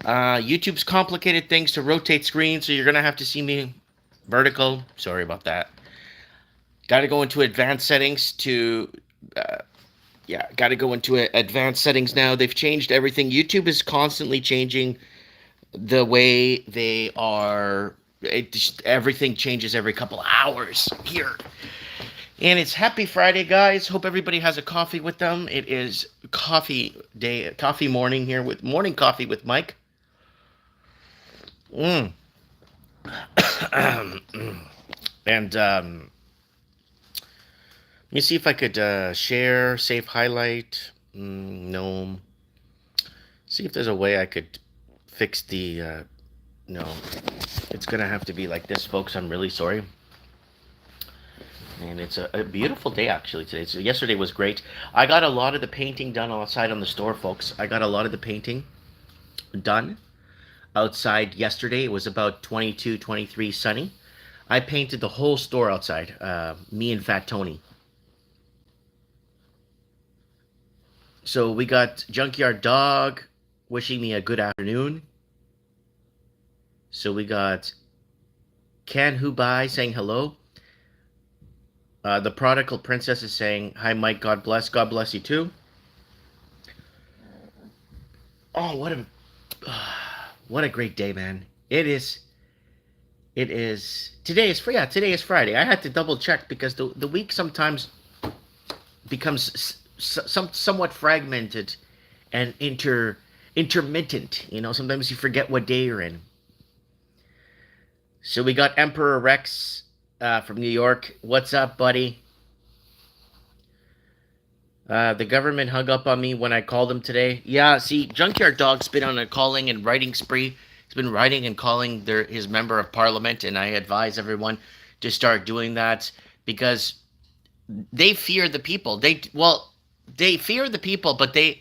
YouTube's complicated things to rotate screens, so you're gonna have to see me vertical. Sorry about that. Got to go into advanced settings to yeah, got to go into advanced settings now. They've changed everything. YouTube is constantly changing the way they are. Everything changes every couple hours here. And it's Happy Friday, guys. Hope everybody has a coffee with them. It is coffee day, coffee morning here with morning coffee with Mike. Mm. And let me see if I could share, save, highlight. No. See if there's a way I could fix the. No. It's going to have to be like this, folks. I'm really sorry. And it's a beautiful day, actually, today. So yesterday was great. I got a lot of the painting done outside on the store, folks. I got a lot of the painting done outside yesterday. It was about 22, 23 sunny. I painted the whole store outside. Me and Fat Tony. So we got Junkyard Dog wishing me a good afternoon. So we got Can Who Buy saying hello. The Prodigal Princess is saying, hi, Mike, God bless. God bless you, too. Oh, what a great day, man. It is. Today is free. Yeah, today is Friday. I had to double check because the week sometimes becomes somewhat fragmented and intermittent. You know, sometimes you forget what day you're in. So we got Emperor Rex from New York. What's up, buddy? The government hung up on me when I called him today. Yeah, see, Junkyard Dog's been on a calling and writing spree. He's been writing and calling his member of parliament, and I advise everyone to start doing that because they fear the people. They fear the people, but they're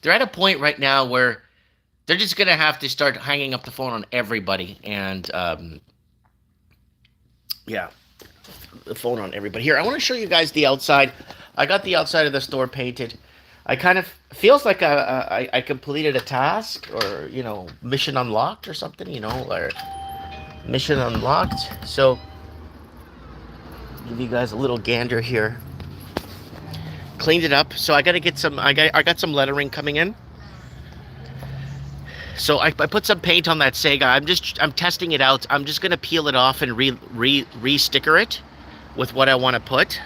at a point right now where they're just gonna have to start hanging up the phone on everybody, and yeah, the phone on everybody. Here, I want to show you guys the outside. I got the outside of the store painted. I kind of feels like I completed a task or mission unlocked or something, or mission unlocked. So give you guys a little gander here. Cleaned it up. So I got to get some. I got some lettering coming in. So I put some paint on that Sega. I'm testing it out. I'm just gonna peel it off and re-sticker it with what I want to put.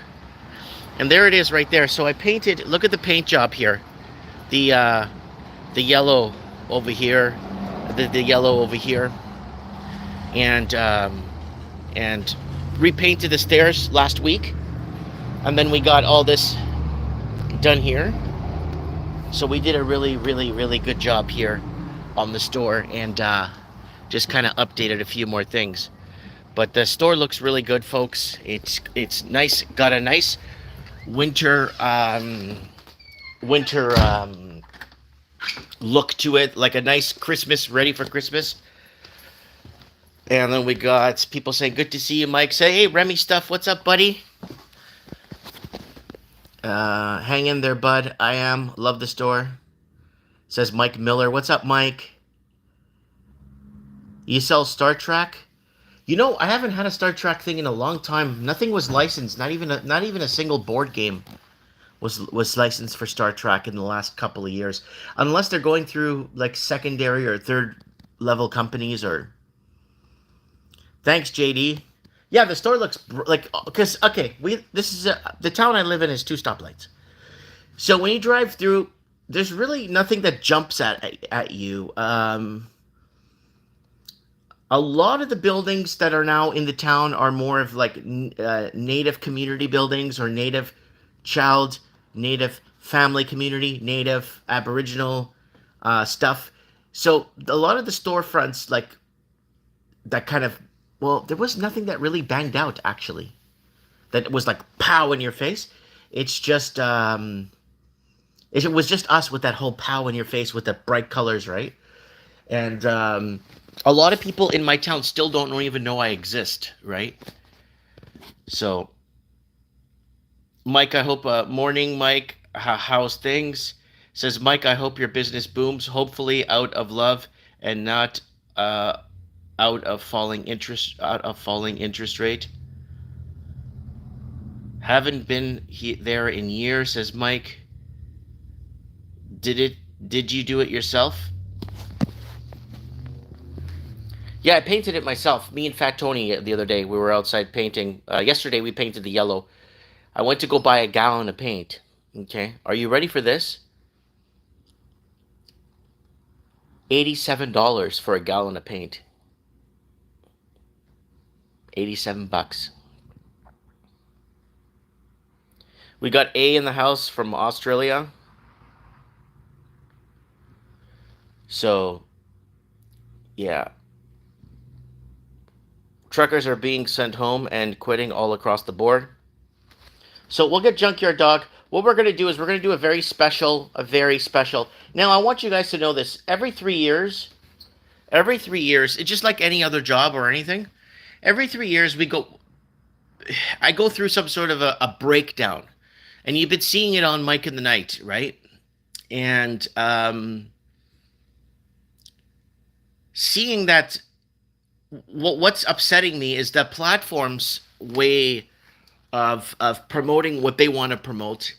And there it is right there. So I painted. Look at the paint job here. The yellow over here, the yellow over here, and repainted the stairs last week, and then we got all this done here. So we did a really, really, really good job here on the store, and just kind of updated a few more things. But the store looks really good, folks. It's nice. Got a nice winter look to it, like a nice Christmas, ready for Christmas. And then we got people saying, "Good to see you, Mike." Say, "Hey, Remy Stuff, what's up, buddy?" Hang in there, bud. I am. Love the store. Says Mike Miller. What's up, Mike? You sell Star Trek? I haven't had a Star Trek thing in a long time. Nothing was licensed. Not even a single board game was licensed for Star Trek in the last couple of years, unless they're going through like secondary or third level companies or. Thanks, JD. Yeah, the store looks like because the town I live in is 2 stoplights, so when you drive through, there's really nothing that jumps at you. A lot of the buildings that are now in the town are more of like native community buildings or native family community, native Aboriginal stuff. So a lot of the storefronts, like that kind of, there was nothing that really banged out actually. That was like pow in your face. It's just, it was just us with that whole pow in your face with the bright colors, right? And a lot of people in my town still don't even know I exist, right? So, Mike, I hope, morning, Mike, how's things? Says, Mike, I hope your business booms, hopefully out of love and not uh, out of falling interest rate. Haven't been there in years, says Mike. Did it? Did you do it yourself? Yeah, I painted it myself. Me and Fat Tony the other day, we were outside painting. Yesterday we painted the yellow. I went to go buy a gallon of paint. Okay, are you ready for this? $87 for a gallon of paint. 87 bucks. We got A in the house from Australia. So, yeah. Truckers are being sent home and quitting all across the board. So we'll get Junkyard Dog. What we're going to do is we're going to do a very special. Now, I want you guys to know this. Every 3 years, it's just like any other job or anything. Every 3 years, I go through some sort of a breakdown. And you've been seeing it on Mike in the Night, right? And seeing that, what's upsetting me is that platforms' way of promoting what they want to promote,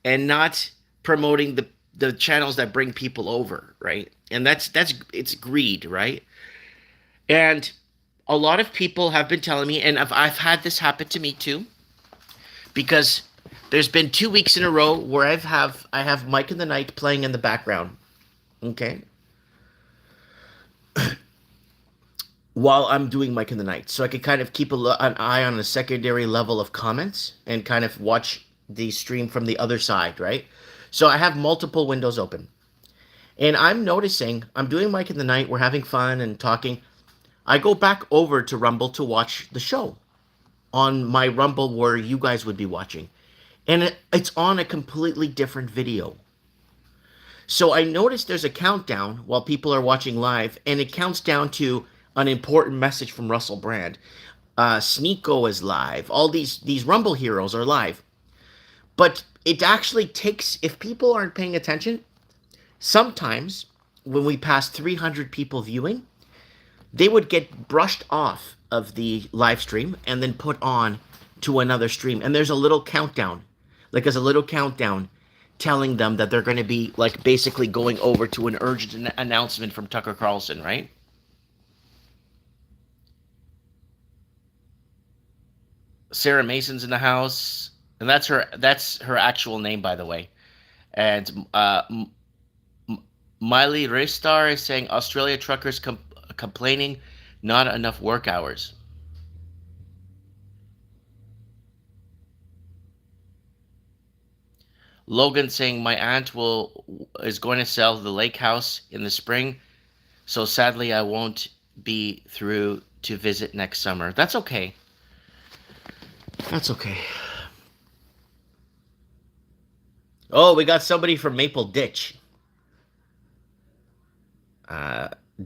and not promoting the channels that bring people over, right? And that's it's greed, right? And a lot of people have been telling me, and I've had this happen to me too, because there's been 2 weeks in a row where I have Mike in the Night playing in the background, okay, while I'm doing Mike in the Night, so I could kind of keep an eye on a secondary level of comments and kind of watch the stream from the other side, right? So I have multiple windows open, and I'm noticing I'm doing Mike in the Night. We're having fun and talking. I go back over to Rumble to watch the show on my Rumble where you guys would be watching. And it's on a completely different video. So I noticed there's a countdown while people are watching live, and it counts down to an important message from Russell Brand. Sneeko is live. All these Rumble heroes are live. But it actually takes, if people aren't paying attention, sometimes when we pass 300 people viewing, they would get brushed off of the live stream and then put on to another stream. And there's a little countdown, telling them that they're going to be like basically going over to an urgent announcement from Tucker Carlson, right? Sarah Mason's in the house, and that's her actual name, by the way. And Miley Raystar is saying Australia truckers complaining not enough work hours. Logan saying my aunt is going to sell the lake house in the spring, so sadly I won't be through to visit next summer. That's okay. That's okay. Oh, we got somebody from Maple Ditch.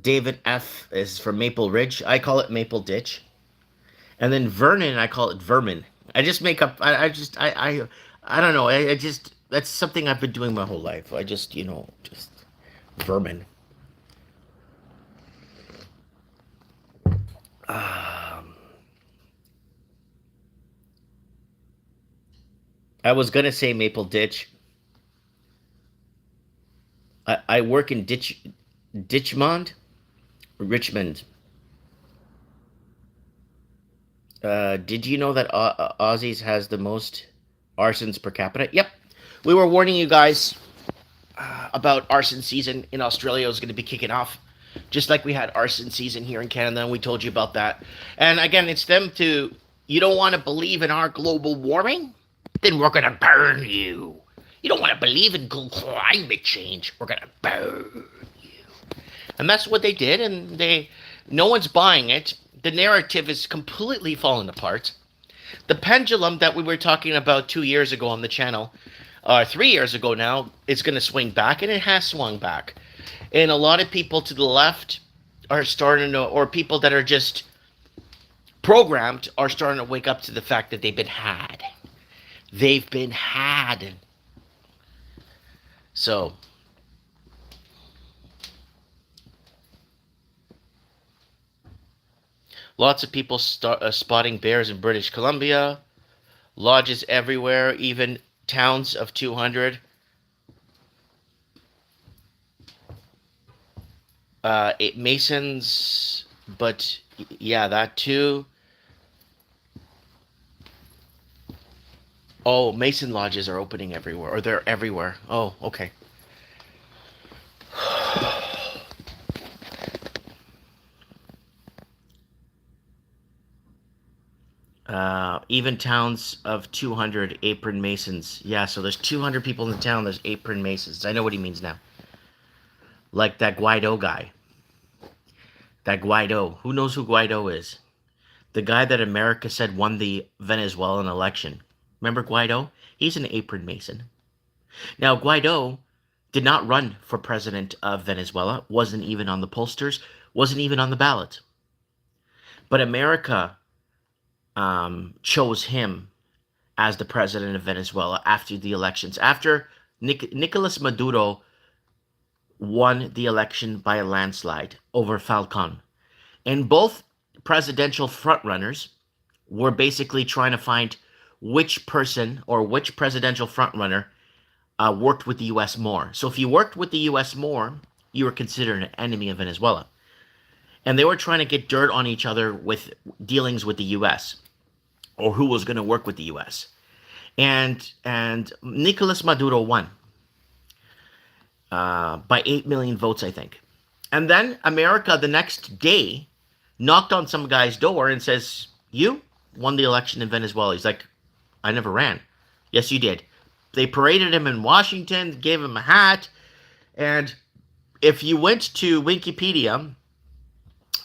David F is from Maple Ridge. I call it Maple Ditch. And then Vernon, I call it Vermin. I just make up. I don't know. I just, that's something I've been doing my whole life. I just, just Vermin. I was gonna say Maple Ditch. I work in Ditchmond, Richmond. Did you know that Aussies has the most arsons per capita? Yep. We were warning you guys about arson season in Australia was going to be kicking off. Just like we had arson season here in Canada, and we told you about that. And again, it's them to, you don't want to believe in our global warming? Then we're going to burn you. You don't want to believe in climate change? We're going to burn you. And that's what they did, and no one's buying it. The narrative is completely fallen apart. The pendulum that we were talking about 2 years ago on the channel, 3 years ago now, is going to swing back, and it has swung back. And a lot of people to the left are starting to, or people that are just programmed, are starting to wake up to the fact that they've been had. They've been had. So, Lots of people spotting bears in British Columbia. Lodges everywhere, even towns of 200. Masons, but yeah, that too. Oh, Mason lodges are opening everywhere, or they're everywhere. Oh, okay. Even towns of 200 apron masons. Yeah, so there's 200 people in the town. There's apron masons. I know what he means now. Like that Guaido guy. That Guaido. Who knows who Guaido is? The guy that America said won the Venezuelan election. Remember Guaido? He's an apron mason. Now, Guaido did not run for president of Venezuela, wasn't even on the pollsters, wasn't even on the ballot. But America chose him as the president of Venezuela after the elections. After Nicolas Maduro won the election by a landslide over Falcon. And both presidential frontrunners were basically trying to find which person or which presidential frontrunner worked with the U.S. more. So if you worked with the U.S. more, you were considered an enemy of Venezuela. And they were trying to get dirt on each other with dealings with the U.S. or who was going to work with the U.S. And Nicolas Maduro won by 8 million votes, I think. And then America the next day knocked on some guy's door and says, "You won the election in Venezuela." He's like, "I never ran." "Yes, you did." They paraded him in Washington, gave him a hat. And if you went to Wikipedia,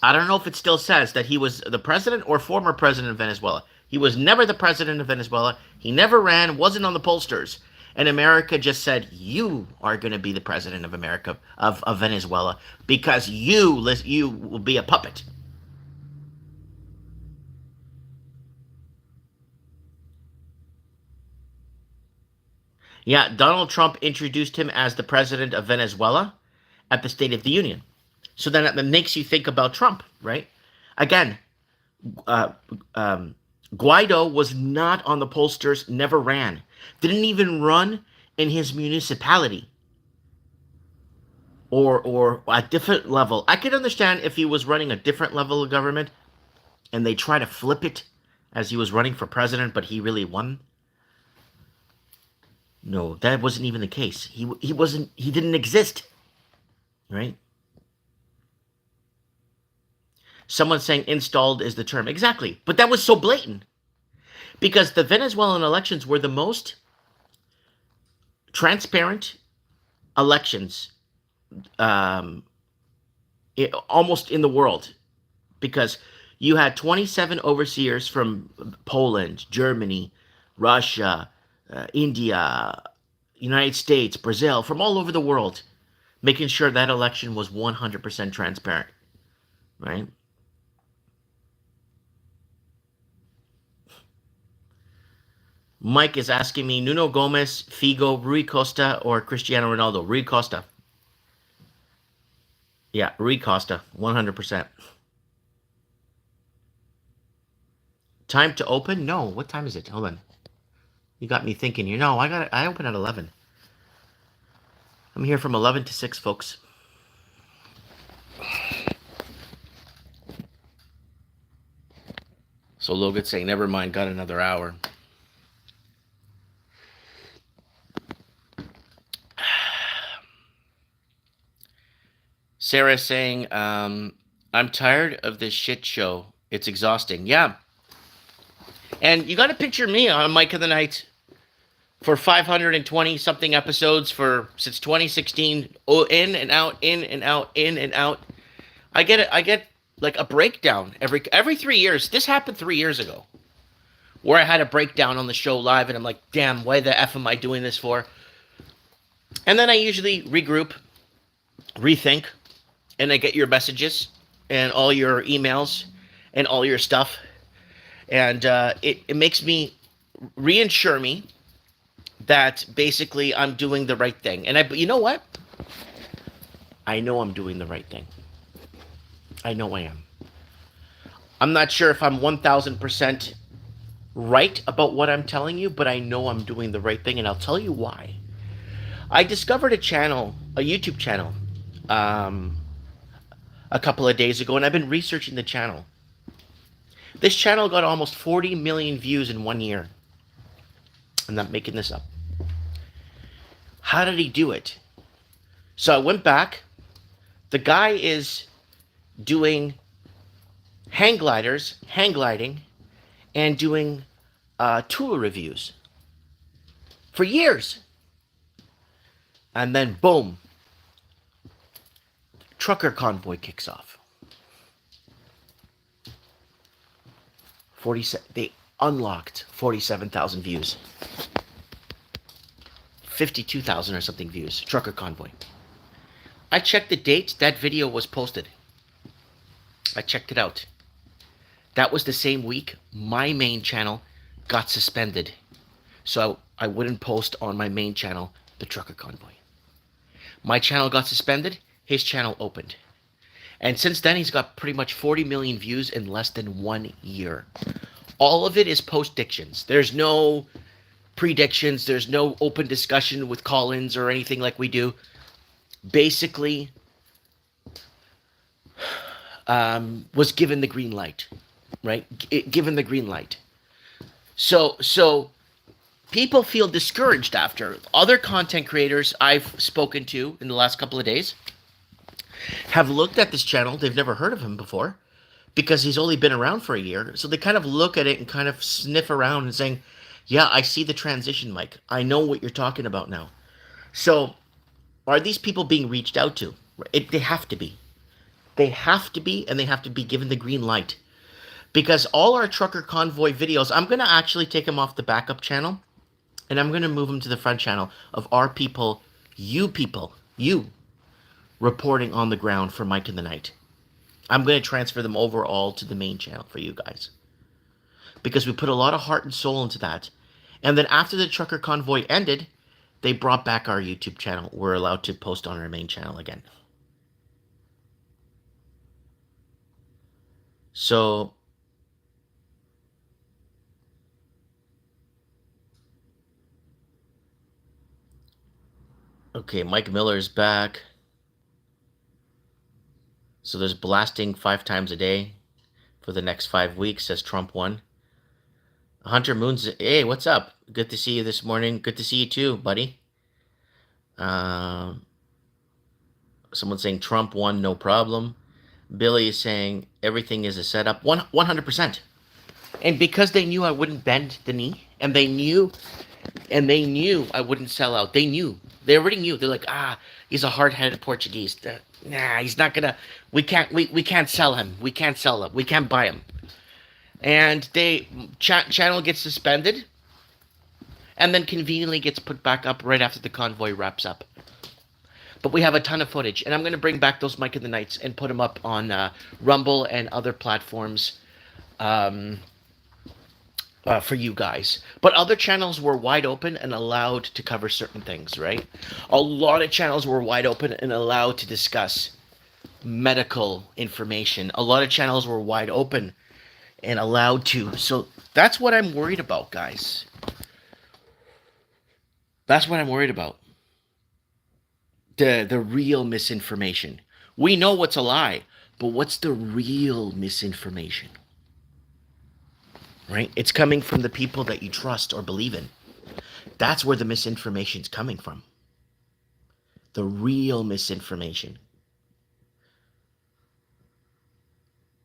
I don't know if it still says that he was the president or former president of Venezuela. He was never the president of Venezuela. He never ran, wasn't on the pollsters. And America just said, "You are going to be the president of America, of Venezuela, because you will be a puppet." Yeah, Donald Trump introduced him as the president of Venezuela at the State of the Union. So then that makes you think about Trump, right? Again, uh, um, Guaido was not on the pollsters, never ran, didn't even run in his municipality or a different level. I could understand if he was running a different level of government and they try to flip it as he was running for president, but he really won. No, that wasn't even the case. He didn't exist, right? Someone saying installed is the term. Exactly. But that was so blatant because the Venezuelan elections were the most transparent elections almost in the world because you had 27 overseers from Poland, Germany, Russia, India, United States, Brazil, from all over the world, making sure that election was 100% transparent, right? Mike is asking me Nuno Gomez, Figo, Rui Costa, or Cristiano Ronaldo. Rui Costa. Yeah, Rui Costa, 100%. Time to open? No. What time is it? Hold on. You got me thinking. I open at 11. I'm here from 11 to 6, folks. So Logan's saying, never mind, got another hour. Sarah saying, I'm tired of this shit show. It's exhausting. Yeah. And you got to picture me on Mike of the Night for 520 something episodes since 2016. Oh, in and out, in and out, in and out. I get like a breakdown every 3 years. This happened 3 years ago, where I had a breakdown on the show live, and I'm like, damn, why the f am I doing this for? And then I usually regroup, rethink, and I get your messages and all your emails and all your stuff, and it makes me reassure me that basically I'm doing the right thing. And you know what? I know I'm doing the right thing. I know I am. I'm not sure if I'm 1000% right about what I'm telling you, but I know I'm doing the right thing, and I'll tell you why. I discovered a YouTube channel, um, a couple of days ago, and I've been researching the channel. This channel got almost 40 million views in 1 year. I'm not making this up. How did he do it? So I went back. The guy is doing hang gliding, and doing tool reviews for years. And then boom, trucker convoy kicks off. They unlocked 47,000 views. 52,000 or something views. Trucker convoy. I checked the date that video was posted. I checked it out. That was the same week my main channel got suspended. So I wouldn't post on my main channel the trucker convoy. My channel got suspended, his channel opened. And since then, he's got pretty much 40 million views in less than 1 year. All of it is post-dictions. There's no predictions. There's no open discussion with call-ins or anything like we do. Basically, was given the green light, right? Given the green light. So people feel discouraged after. Other content creators I've spoken to in the last couple of days have looked at this channel. They've never heard of him before because he's only been around for a year. So they kind of look at it and kind of sniff around and saying, yeah, I see the transition, Mike. I know what you're talking about now. So are these people being reached out to? They have to be. They have to be, and they have to be given the green light. Because all our trucker convoy videos, I'm going to actually take them off the backup channel, and I'm going to move them to the front channel of our people, you reporting on the ground for Mike in the Night. I'm going to transfer them over all to the main channel for you guys. Because we put a lot of heart and soul into that. And then after the trucker convoy ended, they brought back our YouTube channel. We're allowed to post on our main channel again. So okay, Mike Miller's back. So there's blasting 5 times a day for the next 5 weeks, says Trump won. Hunter Moon's, hey, what's up? Good to see you this morning. Good to see you too, buddy. Someone's saying Trump won, no problem. Billy is saying everything is a setup. 100%. And because they knew I wouldn't bend the knee, and they knew I wouldn't sell out. They already knew. They're like, he's a hard-headed Portuguese. Nah, he's not gonna. We can't sell him. We can't sell him. We can't buy him. And channel gets suspended, and then conveniently gets put back up right after the convoy wraps up. But we have a ton of footage, and I'm going to bring back those Mike in the Nights and put them up on Rumble and other platforms for you guys. But other channels were wide open and allowed to cover certain things, right? A lot of channels were wide open and allowed to discuss medical information. A lot of channels were wide open and allowed to. So that's what I'm worried about, guys. That's what I'm worried about. The real misinformation. We know what's a lie, but what's the real misinformation? Right? It's coming from the people that you trust or believe in. That's where the misinformation's coming from. The real misinformation.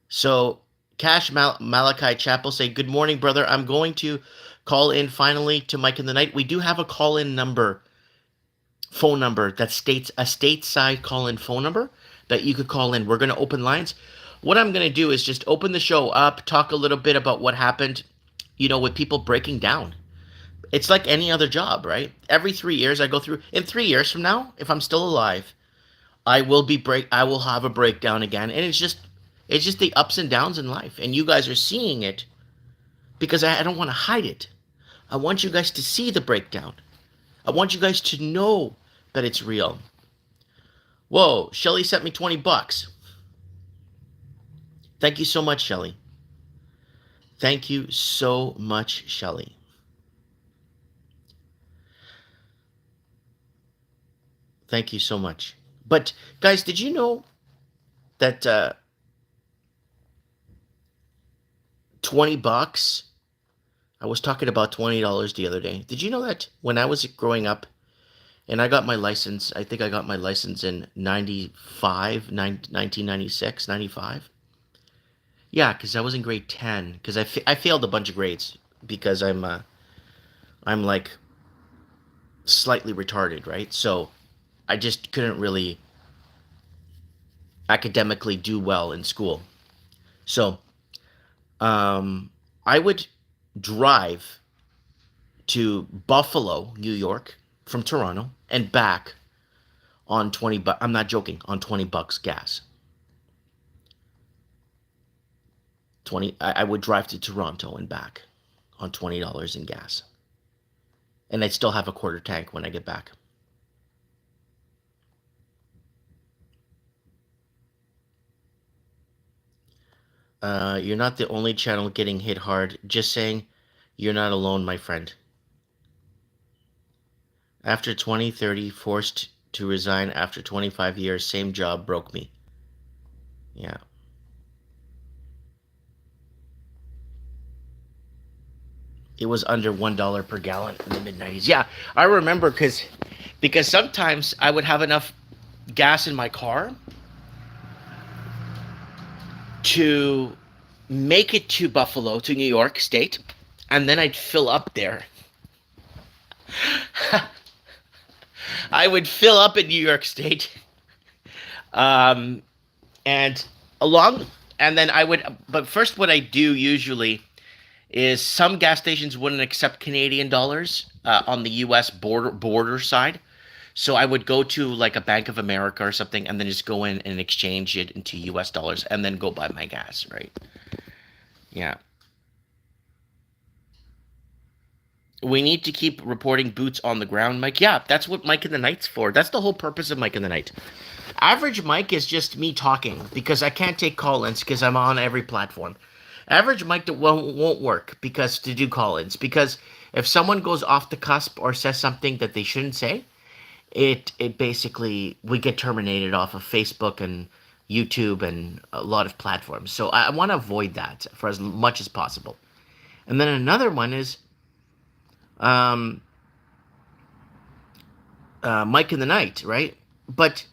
So, Cash Malachi Chapel say, good morning, brother. I'm going to call in finally to Mike in the Night. We do have a call-in phone number that states a stateside call-in phone number that you could call in. We're going to open lines. What I'm going to do is just open the show up, talk a little bit about what happened, with people breaking down. It's like any other job, right? Every 3 years I go through. In 3 years from now, if I'm still alive, I will have a breakdown again. And it's just the ups and downs in life. And you guys are seeing it because I don't want to hide it. I want you guys to see the breakdown. I want you guys to know that it's real. Whoa, Shelly sent me $20. Thank you so much, Shelly. Thank you so much, Shelly. Thank you so much. But guys, did you know that 20 bucks? I was talking about $20 the other day. Did you know that when I was growing up and I got my license, I think I got my license in 95, 1996, 95. Yeah, because I was in grade 10. Because I failed a bunch of grades because I'm like slightly retarded, right? So I just couldn't really academically do well in school. So um, I would drive to Buffalo, New York, from Toronto and back on 20 bucks. I'm not joking, on 20 bucks gas. 20 I would drive to Toronto and back on $20 in gas. And I'd still have a quarter tank when I get back. You're not the only channel getting hit hard. Just saying, you're not alone, my friend. After 2030, forced to resign after 25 years, same job broke me. Yeah. It was under $1 per gallon in the mid 90s. Yeah, I remember because sometimes I would have enough gas in my car to make it to Buffalo, to New York State, and then I'd fill up there. I would fill up in New York State, um, and along, and then I would. But first, what I do usually is some gas stations wouldn't accept Canadian dollars on the U.S. border side. So I would go to like a Bank of America or something, and then just go in and exchange it into U.S. dollars, and then go buy my gas. Right? Yeah. We need to keep reporting boots on the ground, Mike. Yeah, that's what Mike in the Night's for. That's the whole purpose of Mike in the Night. Average Mike is just me talking because I can't take call-ins because I'm on every platform. Average Mike won't work because to do call-ins because if someone goes off the cusp or says something that they shouldn't say, it basically we get terminated off of Facebook and YouTube and a lot of platforms. So I want to avoid that for as much as possible. And then another one is um, Mike in the Night, right? But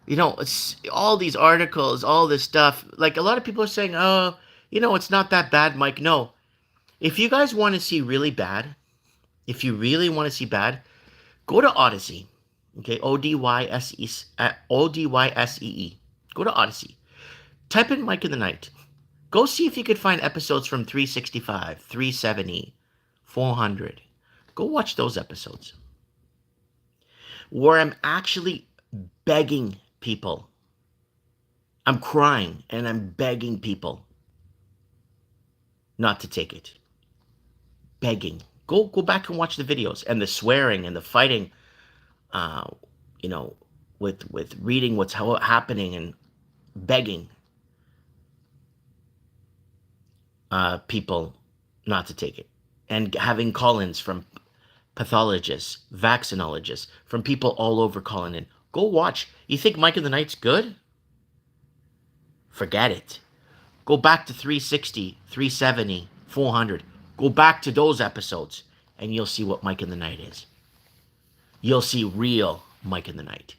it's all these articles, all this stuff. Like a lot of people are saying, "Oh, it's not that bad, Mike." No, if you guys want to see really bad, if you really want to see bad, go to Odyssey. Okay, Odyssee. Go to Odyssey. Type in Mike in the Night. Go see if you could find episodes from 365, 370, 400. Go watch those episodes where I'm actually begging people. I'm crying and I'm begging people not to take it. Begging. Go back and watch the videos and the swearing and the fighting. Uh, you know, with reading what's happening and begging people not to take it, and having call-ins from pathologists, vaccinologists, from people all over calling in. Go watch. You think Mike in the Night's good? Forget it. Go back to 360, 370, 400. Go back to those episodes, and you'll see what Mike in the Night is. You'll see real Mike in the Night.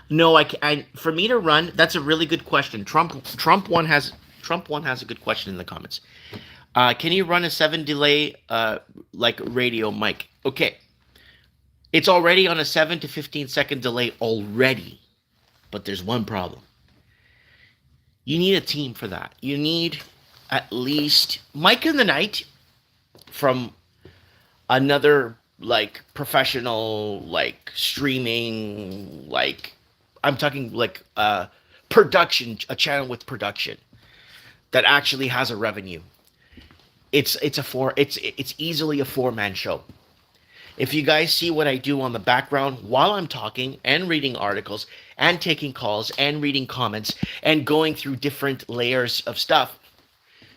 No, for me to run, that's a really good question. Trump one has a good question in the comments. Can you run a 7 delay like radio mic? Okay. It's already on a 7 to 15-second delay already. But there's one problem. You need a team for that. You need at least Mike in the Night from another like professional like streaming like I'm talking like production, a channel with production that actually has a revenue. It's easily a 4-man show. If you guys see what I do on the background while I'm talking and reading articles and taking calls and reading comments and going through different layers of stuff,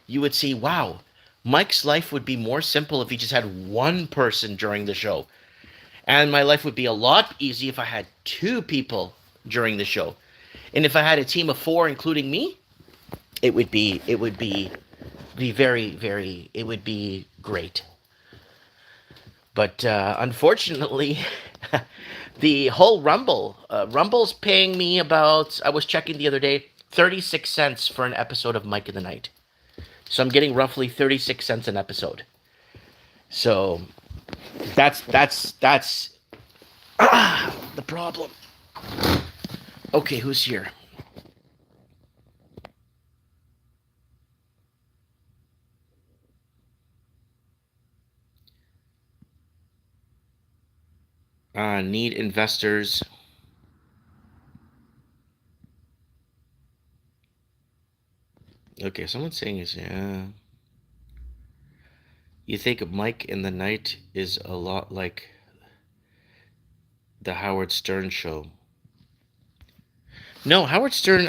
you would see, wow, Mike's life would be more simple if he just had one person during the show. And my life would be a lot easier if I had two people during the show. And if I had a team of four, including me, it would be very, it would be great. But unfortunately, the whole Rumble's paying me about, I was checking the other day, 36 cents for an episode of Mike in the Night. So I'm getting roughly 36 cents an episode. So that's the problem. Okay, who's here? Need investors. Okay, someone's saying is, yeah. You think Mike in the Night is a lot like the Howard Stern show? No, Howard Stern.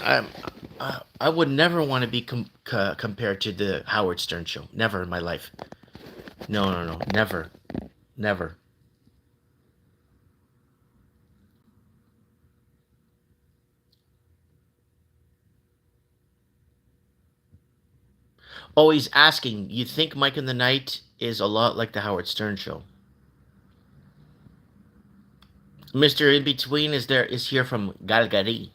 I would never want to be compared to the Howard Stern show. Never in my life. No, no, no, never, never. Always asking. You think Mike in the Night is a lot like the Howard Stern show? Mister In Between is here from Calgary,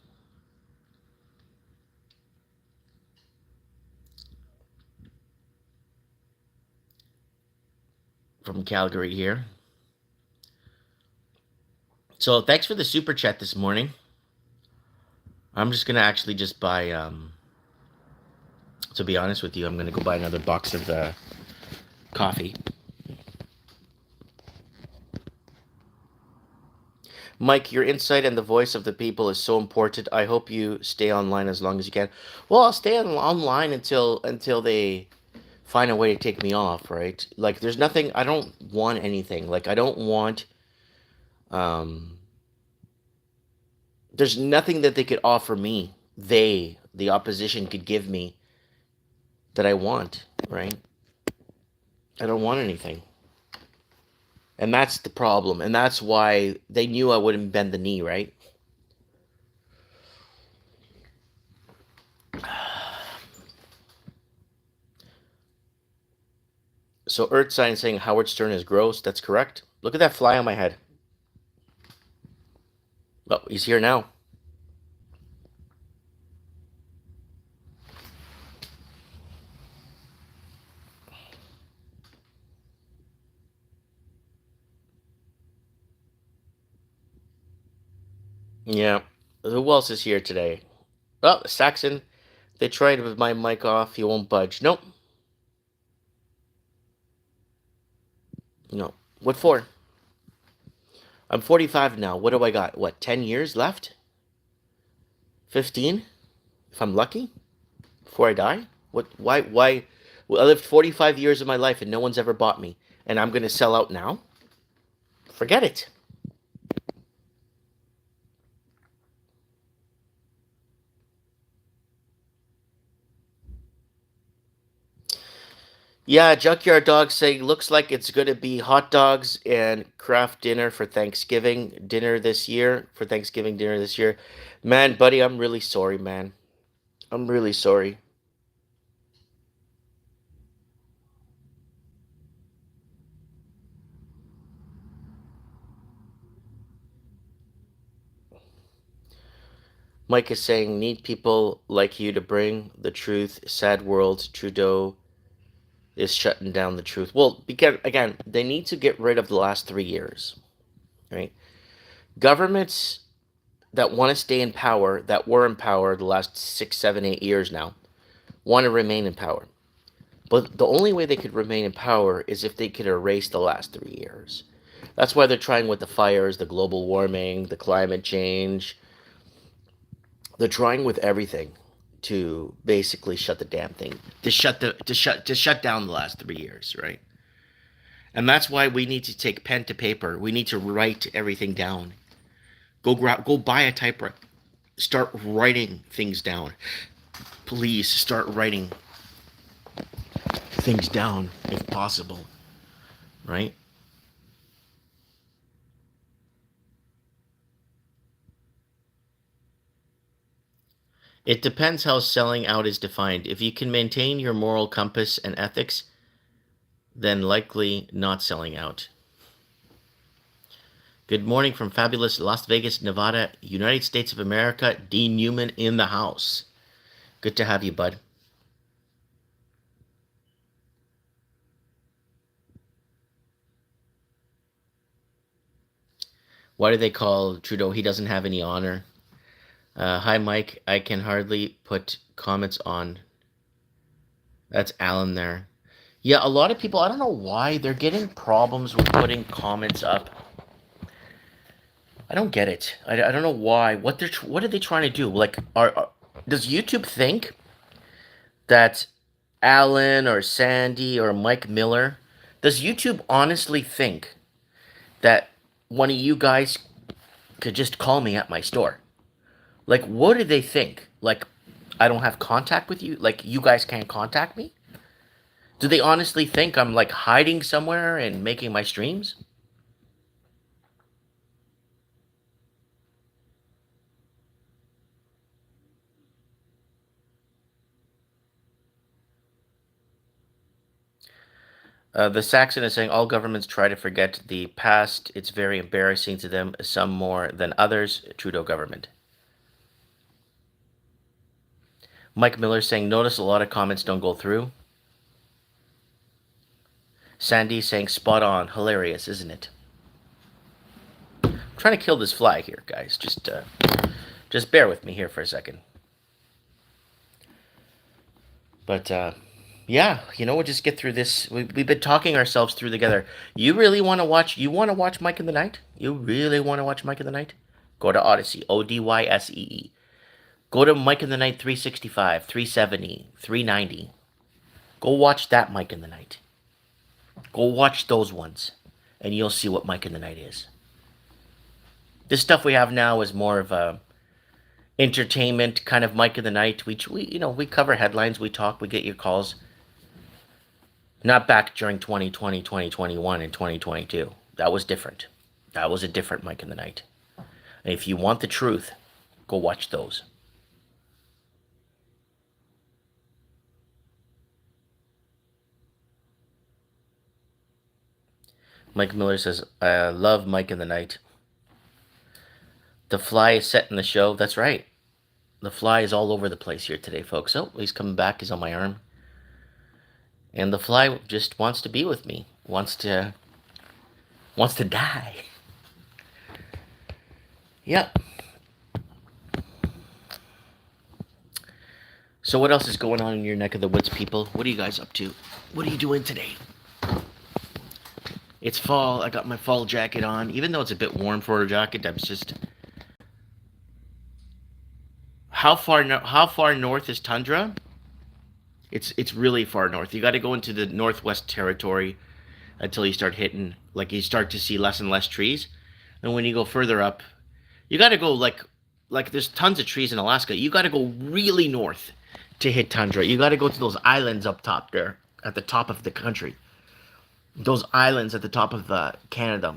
from Calgary here. So thanks for the super chat this morning. I'm just gonna actually just buy. To be honest with you, I'm gonna go buy another box of coffee. Mike, your insight and the voice of the people is so important. I hope you stay online as long as you can. Well, I'll stay online until they find a way to take me off, right? Like, there's nothing. I don't want anything. Like, I don't want. Um, there's nothing that they could offer me. The opposition, could give me that I want, right? I don't want anything. And that's the problem. And that's why they knew I wouldn't bend the knee, right? So Earthsign saying Howard Stern is gross. That's correct. Look at that fly on my head. Oh, he's here now. Yeah. Who else is here today? Oh, Saxon. They tried with my mic off. He won't budge. Nope. No. What for? I'm 45 now. What do I got? What, 10 years left? 15? If I'm lucky? Before I die? What? Why? Well, I lived 45 years of my life and no one's ever bought me. And I'm going to sell out now? Forget it. Yeah, Junkyard Dog saying looks like it's going to be hot dogs and craft dinner for Thanksgiving dinner this year. For Thanksgiving dinner this year. Man, buddy, I'm really sorry, man. I'm really sorry. Mike is saying, need people like you to bring the truth. Sad world. Trudeau is shutting down the truth. Well, because, again, they need to get rid of the last 3 years, right? Governments that want to stay in power, that were in power the last 6, 7, 8 years now, want to remain in power. But the only way they could remain in power is if they could erase the last 3 years. That's why they're trying with the fires, the global warming, the climate change. They're trying with everything to basically shut the damn thing, to shut down the last 3 years, right? And that's why we need to take pen to paper. We need to write everything down. Go buy a typewriter. Start writing things down. Please start writing things down if possible, right? It depends how selling out is defined. If you can maintain your moral compass and ethics, then likely not selling out. Good morning from fabulous Las Vegas, Nevada, United States of America. Dean Newman in the house. Good to have you, bud. Why do they call Trudeau? He doesn't have any honor. Hi, Mike. I can hardly put comments on. That's Alan there. Yeah, a lot of people, I don't know why, they're getting problems with putting comments up. I don't get it. I don't know why. What are they trying to do? Like, does YouTube think that Alan or Sandy or Mike Miller, does YouTube honestly think that one of you guys could just call me at my store? Like, what do they think? Like, I don't have contact with you? Like, you guys can't contact me? Do they honestly think I'm like hiding somewhere and making my streams? The Saxon is saying all governments try to forget the past. It's very embarrassing to them, some more than others. Trudeau government. Mike Miller saying notice a lot of comments don't go through. Sandy saying spot on, hilarious, isn't it? I'm trying to kill this fly here, guys. Just bear with me here for a second. But yeah, we'll just get through this. We've been talking ourselves through together. You really want to watch? You want to watch Mike in the Night? You really want to watch Mike in the Night? Go to Odyssey, Odyssee. Go to Mike in the Night 365, 370, 390. Go watch that Mike in the Night. Go watch those ones, and you'll see what Mike in the Night is. This stuff we have now is more of a entertainment kind of Mike in the Night. We cover headlines, we talk, we get your calls. Not back during 2020, 2021, and 2022. That was different. That was a different Mike in the Night. And if you want the truth, go watch those. Mike Miller says, I love Mike in the Night. The fly is set in the show. That's right. The fly is all over the place here today, folks. Oh, he's coming back. He's on my arm. And the fly just wants to be with me. Wants to die. Yep. So what else is going on in your neck of the woods, people? What are you guys up to? What are you doing today? It's fall. I got my fall jacket on. Even though it's a bit warm for a jacket, I'm just... How far north is tundra? It's really far north. You got to go into the Northwest Territory until you start hitting, like you start to see less and less trees. And when you go further up, you got to go like there's tons of trees in Alaska. You got to go really north to hit tundra. You got to go to those islands up top there at the top of the country. Those islands at the top of Canada,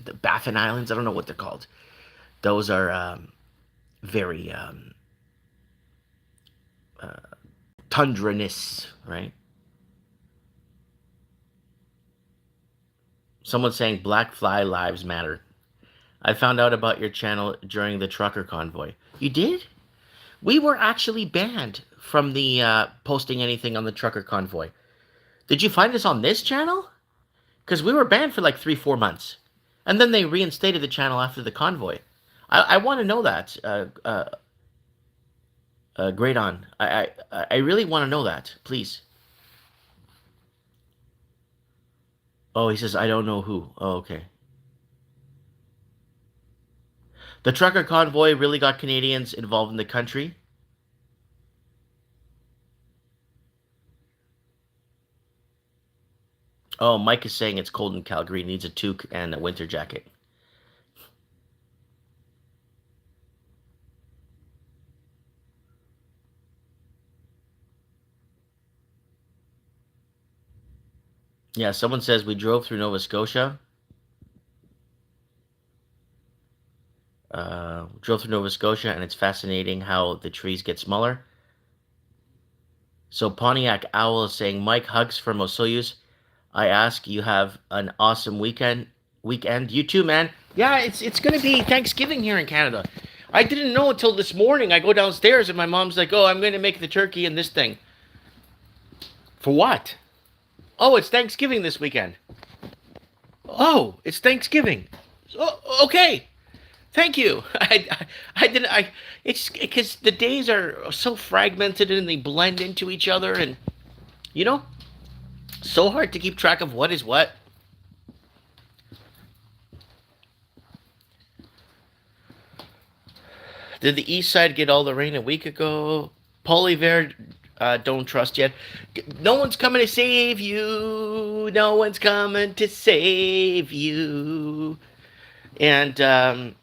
the Baffin Islands. I don't know what they're called. Those are very tundraness, right? Someone's saying Black Fly Lives Matter. I found out about your channel during the trucker convoy. You did? We were actually banned from the posting anything on the trucker convoy. Did you find us on this channel? Because we were banned for like 3-4 months. And then they reinstated the channel after the convoy. I want to know that. Great on. I really want to know that. Please. Oh, he says, I don't know who. Oh, okay. The trucker convoy really got Canadians involved in the country. Oh, Mike is saying it's cold in Calgary. Needs a toque and a winter jacket. Yeah, someone says we drove through Nova Scotia. Drove through Nova Scotia, and it's fascinating how the trees get smaller. So Pontiac Owl is saying, Mike, hugs from Osoyoos. I ask you have an awesome weekend. Weekend, you too, man. Yeah, it's gonna be Thanksgiving here in Canada. I didn't know until this morning. I go downstairs and my mom's like, "Oh, I'm gonna make the turkey and this thing." For what? Oh, it's Thanksgiving this weekend. Oh, it's Thanksgiving. Oh, okay. Thank you. I didn't. It's because the days are so fragmented and they blend into each other, and you know, so hard to keep track of what is what. Did the East Side get all the rain a week ago? Polyver, don't trust yet. No one's coming to save you. No one's coming to save you. And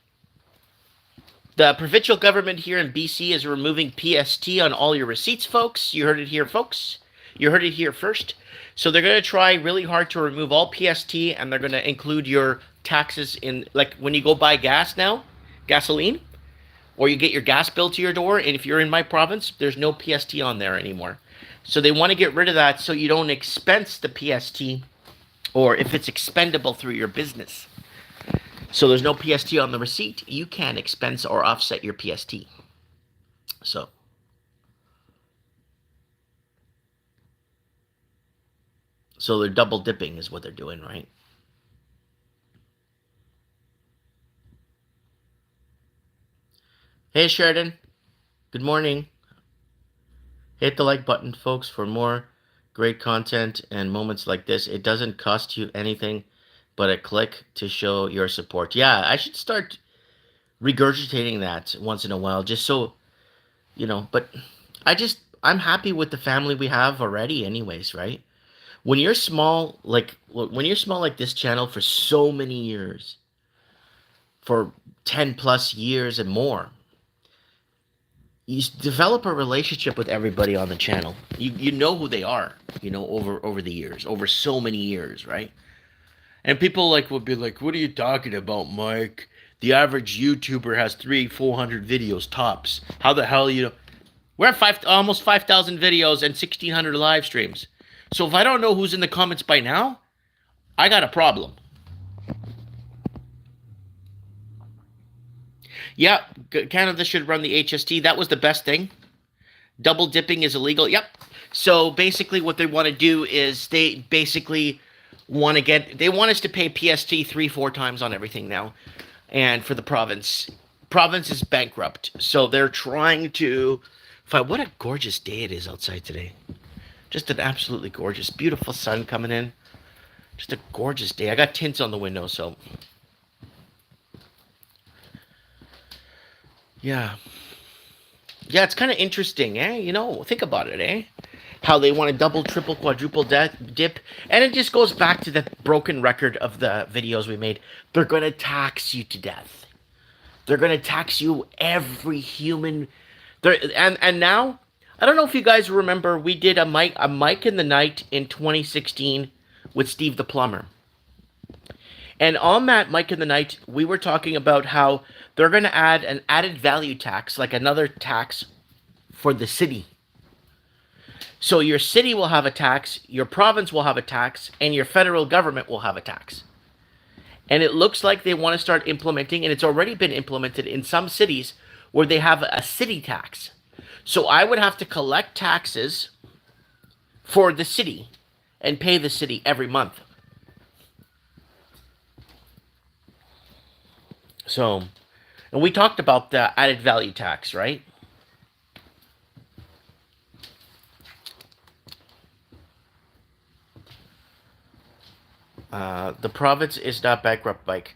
the provincial government here in BC is removing PST on all your receipts, folks. You heard it here, folks. You heard it here first. So they're going to try really hard to remove all PST, and they're going to include your taxes in, like when you go buy gas now, gasoline, or you get your gas bill to your door, and if you're in my province, there's no PST on there anymore. So they want to get rid of that so you don't expense the PST, or if it's expendable through your business. So there's no PST on the receipt. You can expense or offset your PST. So they're double dipping is what they're doing, right? Hey Sheridan, good morning. Hit the like button, folks, for more great content and moments like this. It doesn't cost you anything but a click to show your support. Yeah, I should start regurgitating that once in a while, just so, but I'm happy with the family we have already anyways, right? When you're small, like this channel for so many years, for 10 plus years and more, you develop a relationship with everybody on the channel. You know who they are, over the years, over so many years, right? And people will be like, "What are you talking about, Mike? The average YouTuber has 400 videos tops. How the hell We're at almost 5,000 videos and 1,600 live streams. So if I don't know who's in the comments by now, I got a problem." Yeah, Canada should run the HST. That was the best thing. Double dipping is illegal. Yep. So basically what they want to do is they basically want us to pay PST 3-4 times on everything now. And for the province is bankrupt. So they're trying to find, what a gorgeous day it is outside today. Just an absolutely gorgeous, beautiful sun coming in. Just a gorgeous day. I got tints on the window, so yeah. Yeah, it's kind of interesting, eh? Think about it, eh? How they want to double, triple, quadruple dip. And it just goes back to the broken record of the videos we made. They're going to tax you to death. They're going to tax you, every human. And now, I don't know if you guys remember, we did a Mike in the Night in 2016 with Steve the Plumber. And on that Mike in the Night, we were talking about how they're going to add an added value tax, like another tax for the city. So your city will have a tax, your province will have a tax, and your federal government will have a tax. And it looks like they want to start implementing, and it's already been implemented in some cities, where they have a city tax. So I would have to collect taxes for the city and pay the city every month. So, and we talked about the added value tax, right? The province is not bankrupt, Mike.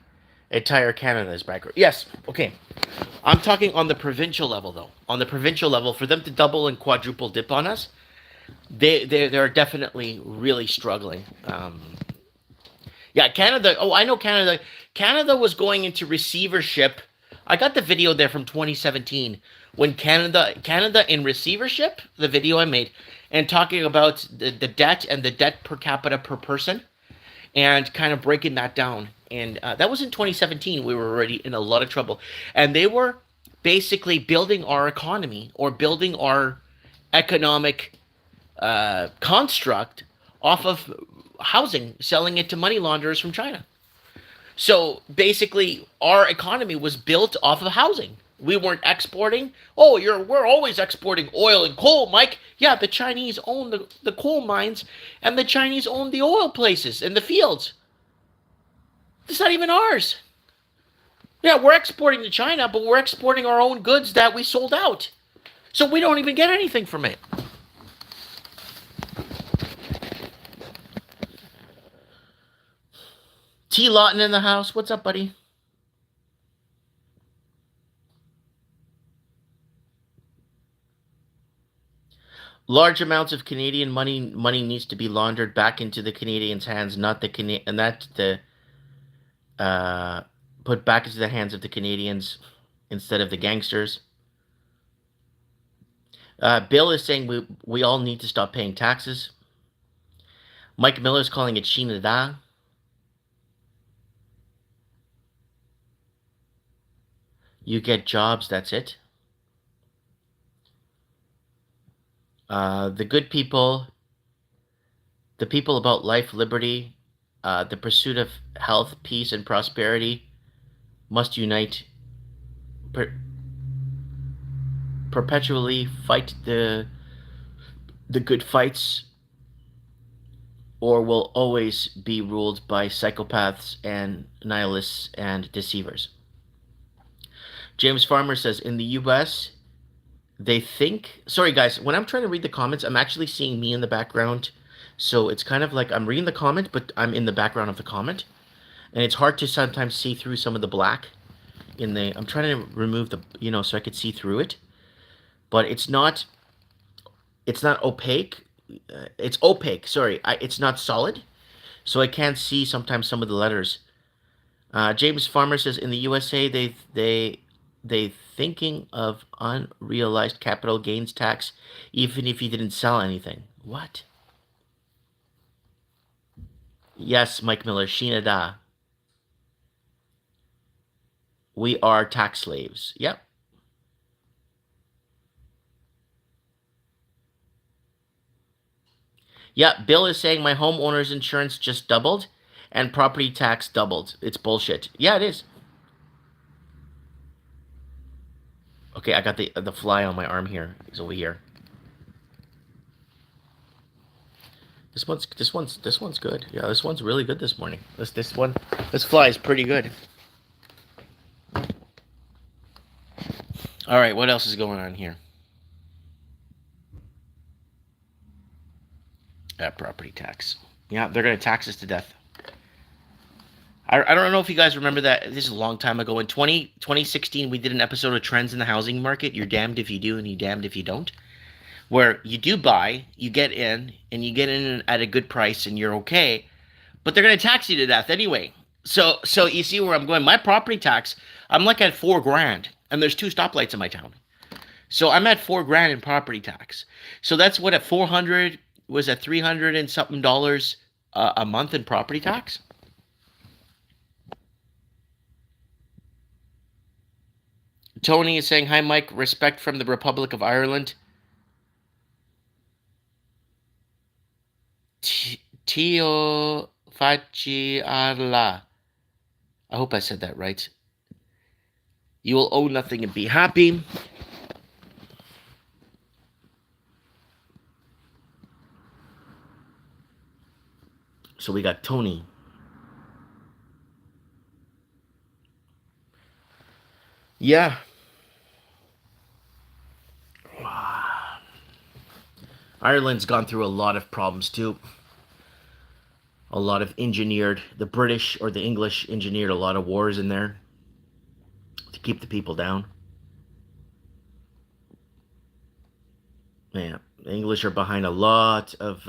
Entire Canada is bankrupt. Yes, okay. I'm talking on the provincial level, though. On the provincial level, for them to double and quadruple dip on us, they're definitely really struggling. Yeah, Canada. Oh, I know Canada. Canada was going into receivership. I got the video there from 2017 when Canada in receivership. The video I made and talking about the debt and the debt per capita per person and kind of breaking that down. And that was in 2017. We were already in a lot of trouble, and they were basically building our economy or building our economic construct off of housing, selling it to money launderers from China. So basically, our economy was built off of housing. We weren't exporting. Oh, we're always exporting oil and coal, Mike. Yeah, the Chinese own the coal mines, and the Chinese own the oil places and the fields. It's not even ours. Yeah, we're exporting to China, but we're exporting our own goods that we sold out. So we don't even get anything from it. T. Lawton in the house. What's up, buddy? Large amounts of Canadian money needs to be laundered back into the Canadians' hands, not the and that the put back into the hands of the Canadians instead of the gangsters. Bill is saying we all need to stop paying taxes. Mike Miller is calling it Shinada. You get jobs, that's it. The good people, the people about life, liberty, the pursuit of health, peace, and prosperity must unite, perpetually fight the good fights, or will always be ruled by psychopaths and nihilists and deceivers. James Farmer says, in the U.S., they think... Sorry, guys. When I'm trying to read the comments, I'm actually seeing me in the background. So it's kind of like I'm reading the comment, but I'm in the background of the comment. And it's hard to sometimes see through some of the black in the... I'm trying to remove the... so I could see through it. But it's not... It's not opaque. It's opaque. Sorry. It's not solid. So I can't see sometimes some of the letters. James Farmer says, in the USA, they thinking of unrealized capital gains tax even if you didn't sell anything. What? Yes, Mike Miller, Shinada. We are tax slaves. Yep. Yeah, Bill is saying my homeowner's insurance just doubled and property tax doubled. It's bullshit. Yeah, it is. Okay, I got the fly on my arm here. He's over here. This one's good. Yeah, this one's really good this morning. This fly is pretty good. All right, what else is going on here? Property tax. Yeah, they're going to tax us to death. I don't know if you guys remember that. This is a long time ago. In 2016, we did an episode of Trends in the Housing Market. You're damned if you do and you're damned if you don't. Where you do buy, you get in, and you get in at a good price and you're okay. But they're going to tax you to death anyway. So you see where I'm going. My property tax, I'm like at $4,000. And there's 2 stoplights in my town. So I'm at $4,000 in property tax. So that's what at 400 was at 300 and something dollars a month in property tax. Tony is saying, hi, Mike. Respect from the Republic of Ireland. Tio Faci Allah. I hope I said that right. You will owe nothing and be happy. So we got Tony. Yeah. Ireland's gone through a lot of problems too. A lot of the British or the English engineered a lot of wars in there to keep the people down. Yeah, the English are behind a lot of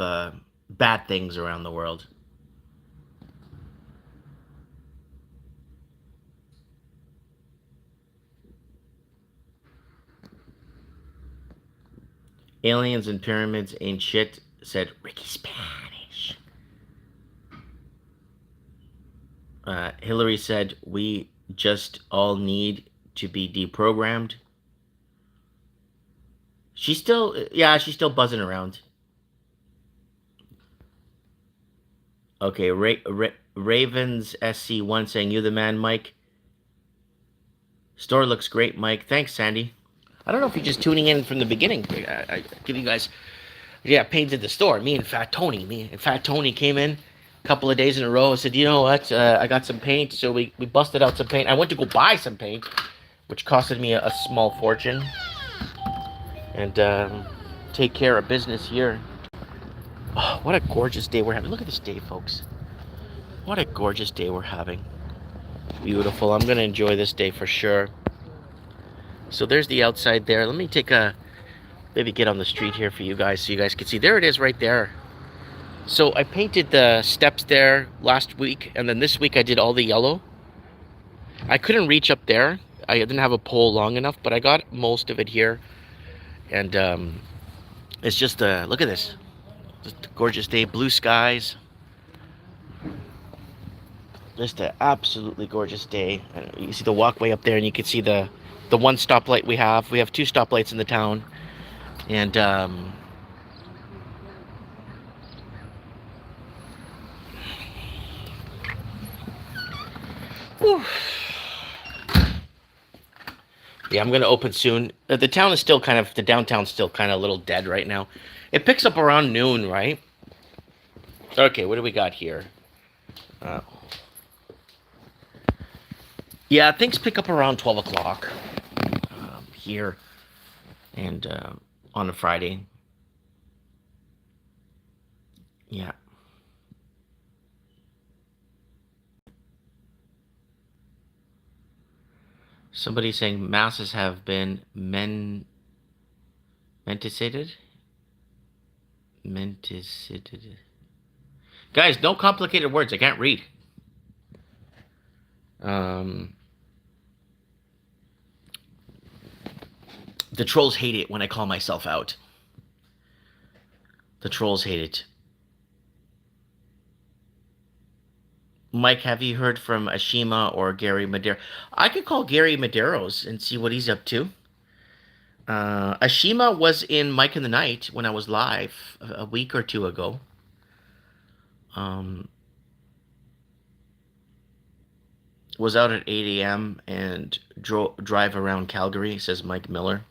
bad things around the world. Aliens and pyramids ain't shit, said Ricky Spanish. Hillary said, we just all need to be deprogrammed. She's still buzzing around. Okay, Ravens SC1 saying, you the man, Mike. Store looks great, Mike. Thanks, Sandy. I don't know if you're just tuning in from the beginning. I give you guys, painted the store. Me and Fat Tony came in a couple of days in a row and said, you know what, I got some paint. So we busted out some paint. I went to go buy some paint, which costed me a small fortune. And take care of business here. Oh, what a gorgeous day we're having. Look at this day, folks. What a gorgeous day we're having. Beautiful. I'm going to enjoy this day for sure. So there's the outside there. Let me take maybe get on the street here for you guys so you guys can see. There it is right there. So I painted the steps there last week, and then this week I did all the yellow. I couldn't reach up there. I didn't have a pole long enough, but I got most of it here. And it's just look at this. Just a gorgeous day, blue skies. Just an absolutely gorgeous day. You see the walkway up there, and you can see the one stoplight we have. We have 2 stoplights in the town. And whew. Yeah, I'm going to open soon. The town is still the downtown's still kind of a little dead right now. It picks up around noon, right? Okay, what do we got here? Yeah, things pick up around 12 o'clock here and on a Friday. Yeah. Somebody saying masses have been menticated. Guys, no complicated words. I can't read. The trolls hate it when I call myself out. The trolls hate it. Mike, have you heard from Ashima or Gary Madero? I could call Gary Medeiros and see what he's up to. Ashima was in Mike in the Night when I was live a week or 2 ago. Was out at 8 a.m. and drive around Calgary, says Mike Miller.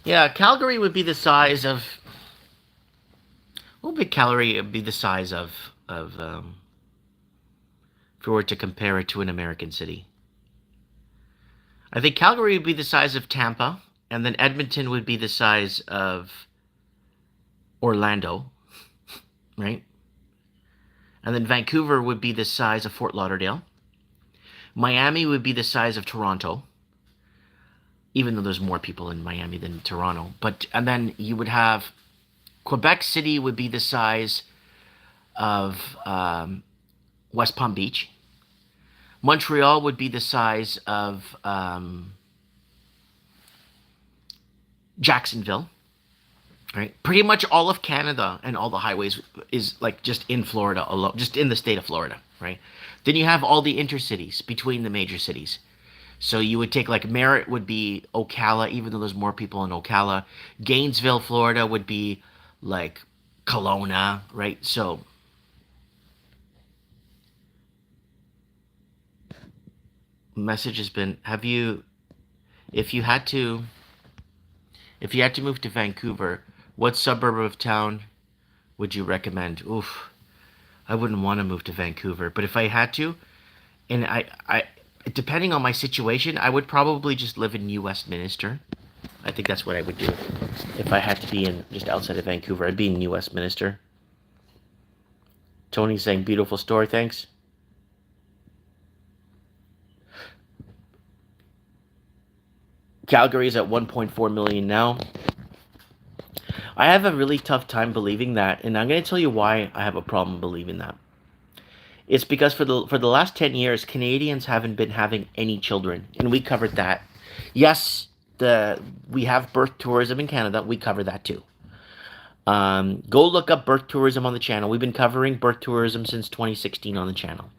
Yeah, Calgary would be the size of... What would Calgary be the size of if we were to compare it to an American city? I think Calgary would be the size of Tampa, and then Edmonton would be the size of Orlando, right? And then Vancouver would be the size of Fort Lauderdale. Miami would be the size of Toronto, even though there's more people in Miami than Toronto. And then you would have Quebec City would be the size of West Palm Beach. Montreal would be the size of Jacksonville. Right? Pretty much all of Canada and all the highways is like just in Florida alone, just in the state of Florida, right? Then you have all the intercities between the major cities. So you would take like Merritt would be Ocala, even though there's more people in Ocala. Gainesville, Florida would be like Kelowna, right? So message has been, if you had to move to Vancouver, what suburb of town would you recommend? Oof, I wouldn't want to move to Vancouver, but if I had to, and I depending on my situation, I would probably just live in New Westminster. I think that's what I would do. If I had to be in just outside of Vancouver, I'd be in New Westminster. Tony's saying, beautiful story, thanks. Calgary is at 1.4 million now. I have a really tough time believing that, and I'm going to tell you why I have a problem believing that. It's because for the last 10 years, Canadians haven't been having any children, and we covered that. Yes, the we have birth tourism in Canada. We cover that too. Go look up birth tourism on the channel. We've been covering birth tourism since 2016 on the channel.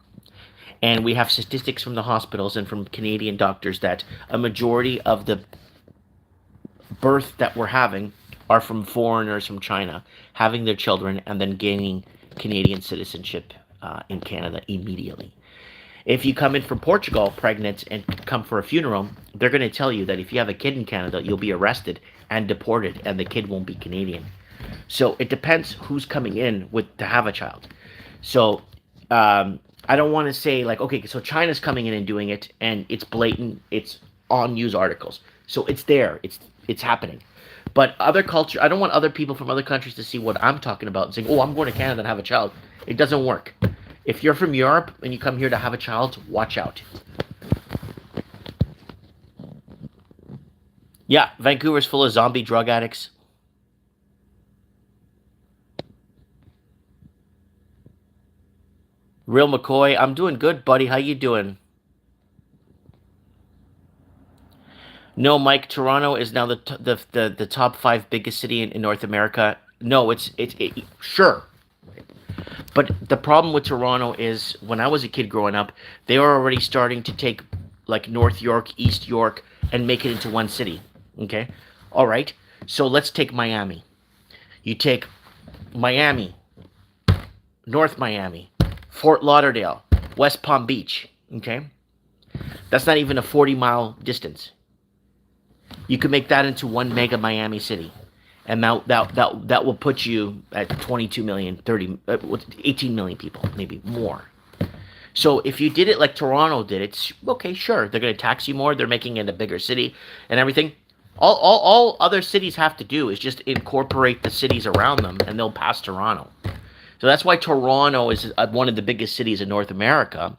And we have statistics from the hospitals and from Canadian doctors that a majority of the birth that we're having are from foreigners from China having their children and then gaining Canadian citizenship in Canada immediately. If you come in from Portugal pregnant and come for a funeral, they're going to tell you that if you have a kid in Canada, you'll be arrested and deported, and the kid won't be Canadian. So it depends who's coming in with to have a child. So I don't want to say like, okay, so China's coming in and doing it, and it's blatant. It's on news articles, so it's there. It's happening. But other culture, I don't want other people from other countries to see what I'm talking about and saying, "Oh, I'm going to Canada and have a child." It doesn't work. If you're from Europe and you come here to have a child, watch out. Yeah, Vancouver's full of zombie drug addicts. Real McCoy, I'm doing good, buddy. How you doing? No, Mike. Toronto is now the top five biggest city in North America. No, sure, but the problem with Toronto is when I was a kid growing up, they were already starting to take like North York, East York, and make it into one city. Okay, all right. So let's take Miami. You take Miami, North Miami, Fort Lauderdale, West Palm Beach. Okay, that's not even a 40-mile distance. You could make that into one mega Miami city, and that will put you at 22 million, 30, 18 million people, maybe more. So if you did it like Toronto did, it's okay. Sure, they're going to tax you more. They're making it a bigger city and everything. All other cities have to do is just incorporate the cities around them, and they'll pass Toronto. So that's why Toronto is one of the biggest cities in North America,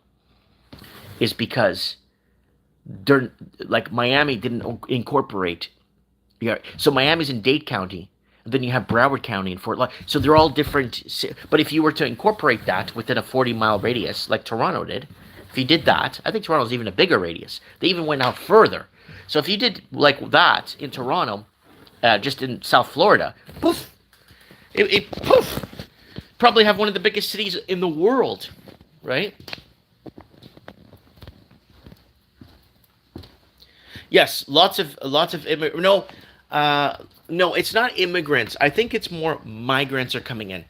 is because they're like Miami didn't incorporate. Yeah, so Miami's in Dade County, and then you have Broward County and Fort Lauderdale. So they're all different. But if you were to incorporate that within a 40-mile radius, like Toronto did, if you did that, I think Toronto's even a bigger radius. They even went out further. So if you did like that in Toronto, just in South Florida, poof, poof, probably have one of the biggest cities in the world, right? Yes, lots of no, no, it's not immigrants. I think it's more migrants are coming in,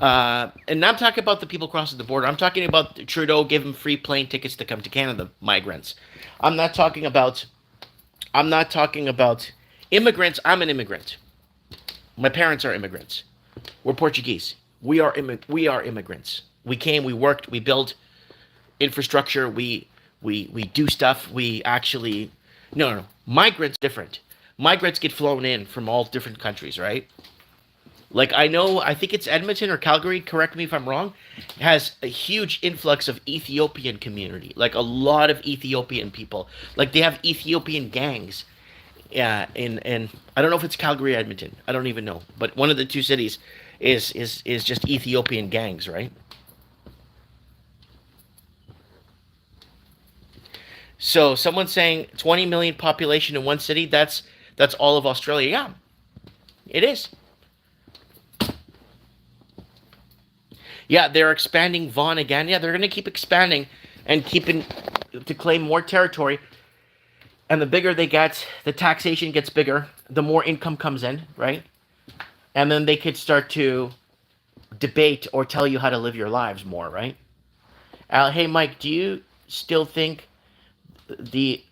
and I'm talking about the people crossing the border. I'm talking about Trudeau giving free plane tickets to come to Canada. Migrants. I'm not talking about. I'm not talking about immigrants. I'm an immigrant. My parents are immigrants. We're Portuguese. We are immigrants. We came. We worked. We built infrastructure. We do stuff. We actually. No. Migrants different. Migrants get flown in from all different countries, right? Like I think it's Edmonton or Calgary, correct me if I'm wrong, has a huge influx of Ethiopian community. Like a lot of Ethiopian people. Like they have Ethiopian gangs. Yeah, in I don't know if it's Calgary or Edmonton. I don't even know. But one of the two cities is just Ethiopian gangs, right? So someone saying 20 million population in one city, that's all of Australia. Yeah, it is. Yeah, they're expanding Vaughan again. Yeah, they're going to keep expanding and keeping to claim more territory. And the bigger they get, the taxation gets bigger, the more income comes in, right? And then they could start to debate or tell you how to live your lives more, right? Hey, Mike, do you still think the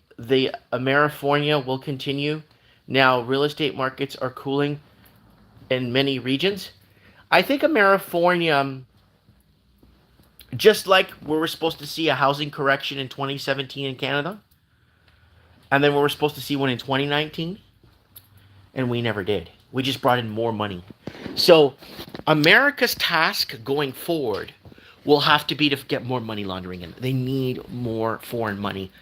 Amerifornia will continue? Now, real estate markets are cooling in many regions. I think Amerifornia, just like we were supposed to see a housing correction in 2017 in Canada, and then we were supposed to see one in 2019, and we never did. We just brought in more money. So America's task going forward will have to be to get more money laundering in. They need more foreign money.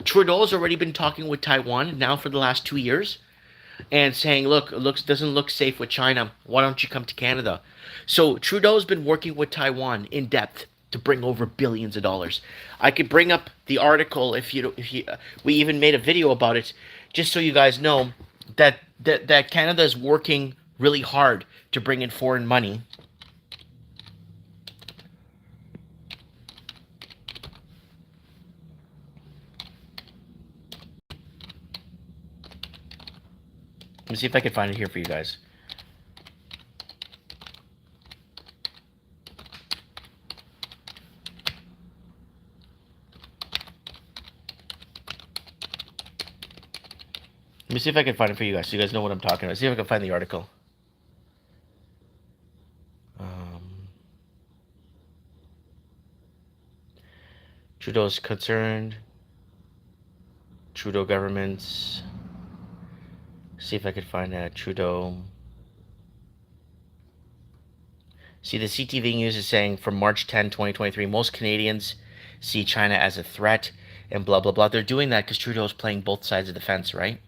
Trudeau's already been talking with Taiwan now for the last 2 years. and saying, look, doesn't look safe with China. Why don't you come to Canada? So Trudeau's been working with Taiwan in depth to bring over billions of dollars. I could bring up the article if you we even made a video about it, just so you guys know that Canada is working really hard to bring in foreign money. Let me see if I can find it here for you guys. Let me see if I can find it for you guys so you guys know what I'm talking about. See if I can find the article. Trudeau's concerned. Trudeau governments. See if I could find that. Trudeau. See, the CTV News is saying from March 10, 2023, most Canadians see China as a threat and blah, blah, blah. They're doing that because Trudeau's playing both sides of the fence, right?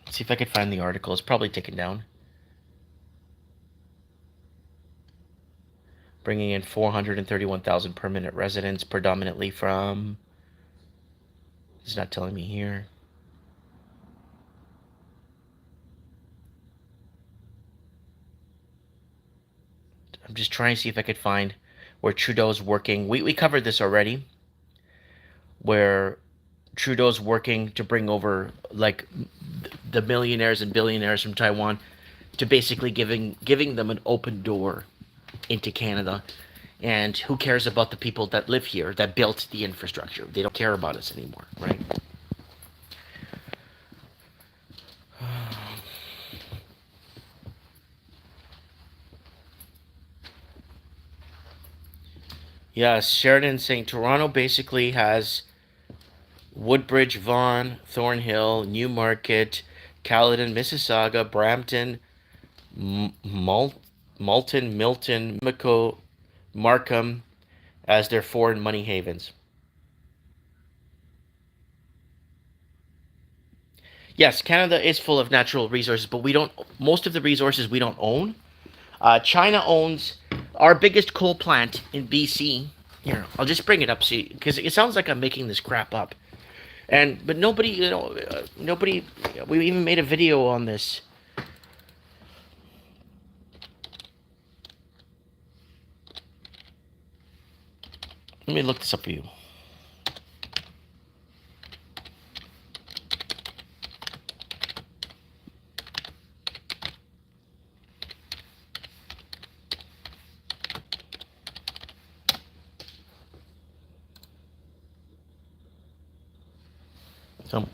See if I could find the article. It's probably taken down. Bringing in 431,000 permanent residents, predominantly from... It's not telling me here. I'm just trying to see if I could find where Trudeau's working. We covered this already. Where Trudeau's working to bring over like the millionaires and billionaires from Taiwan to basically giving them an open door into Canada. And who cares about the people that live here, that built the infrastructure? They don't care about us anymore, right? Yes, Sheridan saying Toronto basically has Woodbridge, Vaughan, Thornhill, Newmarket, Caledon, Mississauga, Brampton, Malton, Milton, Pimlico, Markham as their foreign money havens. Yes, Canada is full of natural resources, but most of the resources we don't own. China owns our biggest coal plant in BC. Here, I'll just bring it up, see, because it sounds like I'm making this crap up. But nobody, nobody. We even made a video on this. Let me look this up for you. So,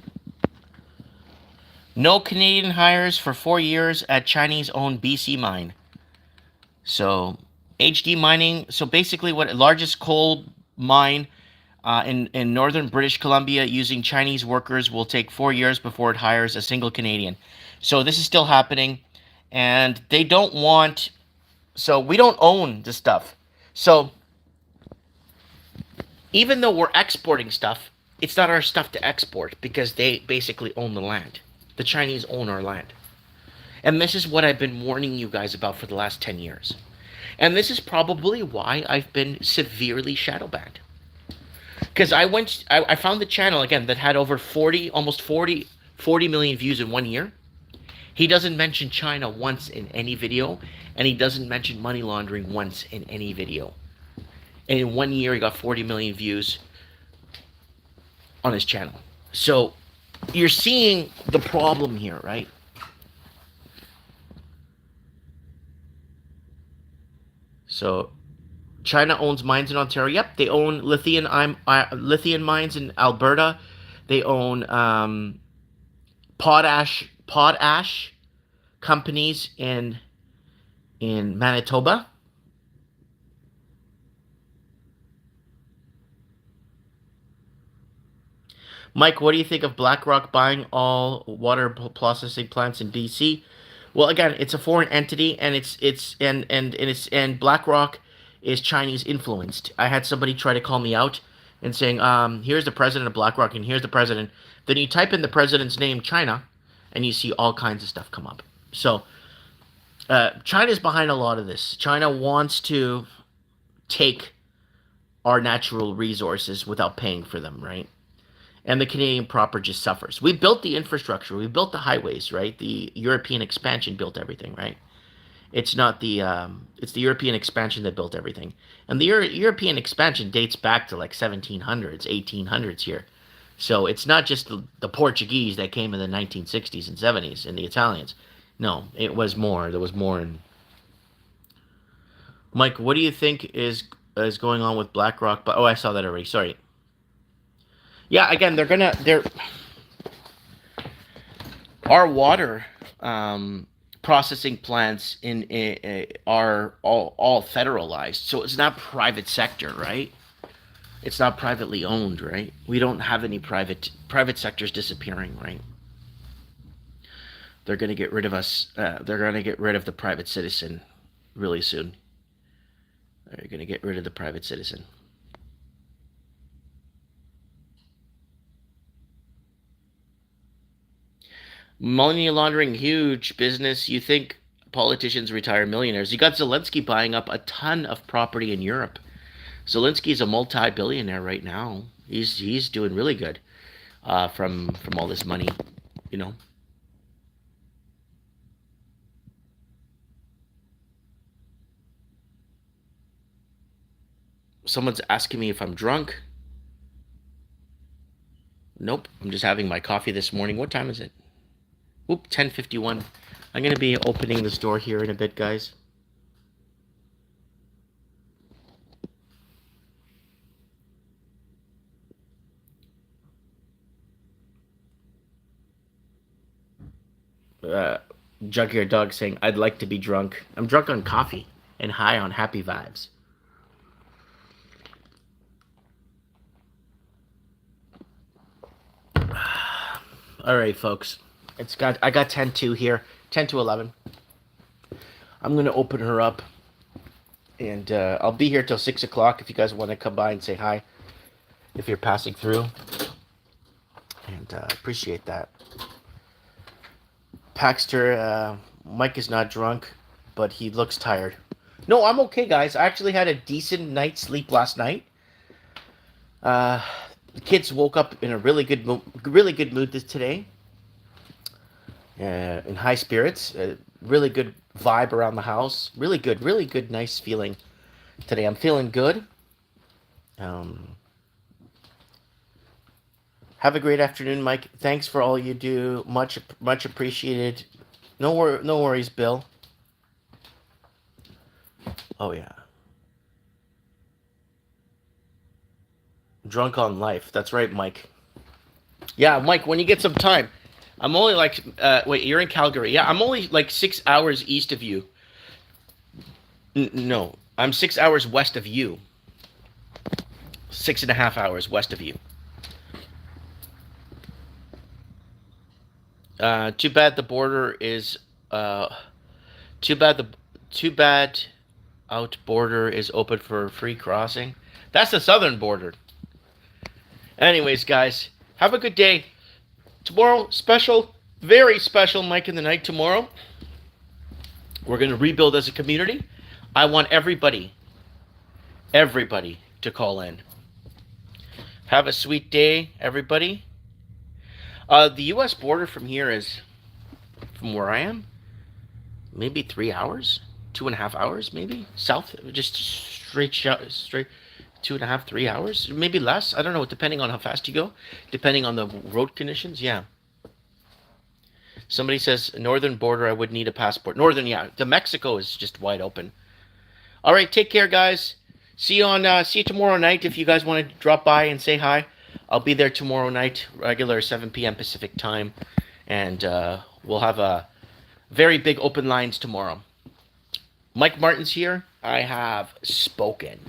no Canadian hires for 4 years at Chinese-owned BC mine. So, HD mining. So basically, what largest coal mine in northern British Columbia using Chinese workers will take 4 years before it hires a single Canadian. So this is still happening, and they don't want. So we don't own the stuff. So even though we're exporting stuff, it's not our stuff to export because they basically own the land. The Chinese own our land. And this is what I've been warning you guys about for the last 10 years. And this is probably why I've been severely shadow banned. Because I found the channel, again, that had over 40 million views in 1 year. He doesn't mention China once in any video, and he doesn't mention money laundering once in any video. And in 1 year, he got 40 million views on his channel. So you're seeing the problem here, right? So China owns mines in Ontario. Yep, they own lithium mines in Alberta. They own potash companies in Manitoba. Mike, what do you think of BlackRock buying all water processing plants in BC? Well, again, it's a foreign entity, and it's BlackRock is Chinese influenced. I had somebody try to call me out and saying, here's the president of BlackRock and here's the president. Then you type in the president's name, China, and you see all kinds of stuff come up. So China's behind a lot of this. China wants to take our natural resources without paying for them, right? And the Canadian proper just suffers. We built the infrastructure. We built the highways, right? The European expansion built everything, right? It's not the it's the European expansion that built everything, and the European expansion dates back to like 1700s, 1800s here. So it's not just the Portuguese that came in the 1960s and 70s and the Italians. No, it was more. There was more. Mike, what do you think is going on with BlackRock? But oh, I saw that already. Sorry. Yeah, again, they're our water processing plants are all federalized, so it's not private sector, right? It's not privately owned, right? We don't have any private sectors disappearing, right? They're going to get rid of us. They're going to get rid of the private citizen really soon. They're going to get rid of the private citizen. Money laundering, huge business. You think politicians retire millionaires? You got Zelensky buying up a ton of property in Europe. Zelensky's a multi-billionaire right now. He's doing really good from all this money, you know. Someone's asking me if I'm drunk. Nope, I'm just having my coffee this morning. What time is it? Oop, 10:51. I'm going to be opening this door here in a bit, guys. Junkyard Dog saying, I'd like to be drunk. I'm drunk on coffee and high on happy vibes. All right, folks. I got 10-2 here. 10 to 11. I'm going to open her up. And I'll be here till 6 o'clock if you guys want to come by and say hi. If you're passing through. And appreciate that. Paxter, Mike is not drunk, but he looks tired. No, I'm okay, guys. I actually had a decent night's sleep last night. The kids woke up in a really good mood today. In high spirits, really good vibe around the house. Really good, nice feeling today. I'm feeling good. Have a great afternoon, Mike. Thanks for all you do. Much appreciated. No worries, Bill. Oh yeah. Drunk on life. That's right, Mike. Yeah, Mike. When you get some time. I'm only like, wait, you're in Calgary. Yeah, I'm only like 6 hours east of you. No, I'm 6 hours west of you. 6.5 hours west of you. Too bad the border is, too bad out border is open for free crossing. That's the southern border. Anyways, guys, have a good day. Tomorrow, special, very special Mike in the Night tomorrow. We're going to rebuild as a community. I want everybody to call in. Have a sweet day, everybody. The U.S. border from here is, from where I am, maybe 3 hours, 2.5 hours, maybe south, just straight 2.5, 3 hours, maybe less. I don't know, depending on how fast you go, depending on the road conditions. Yeah. Somebody says northern border. I would need a passport. Northern, yeah. The Mexico is just wide open. All right, take care, guys. See you tomorrow night. If you guys want to drop by and say hi, I'll be there tomorrow night, regular 7 p.m. Pacific time, and we'll have a very big open lines tomorrow. Mike Martin's here. I have spoken.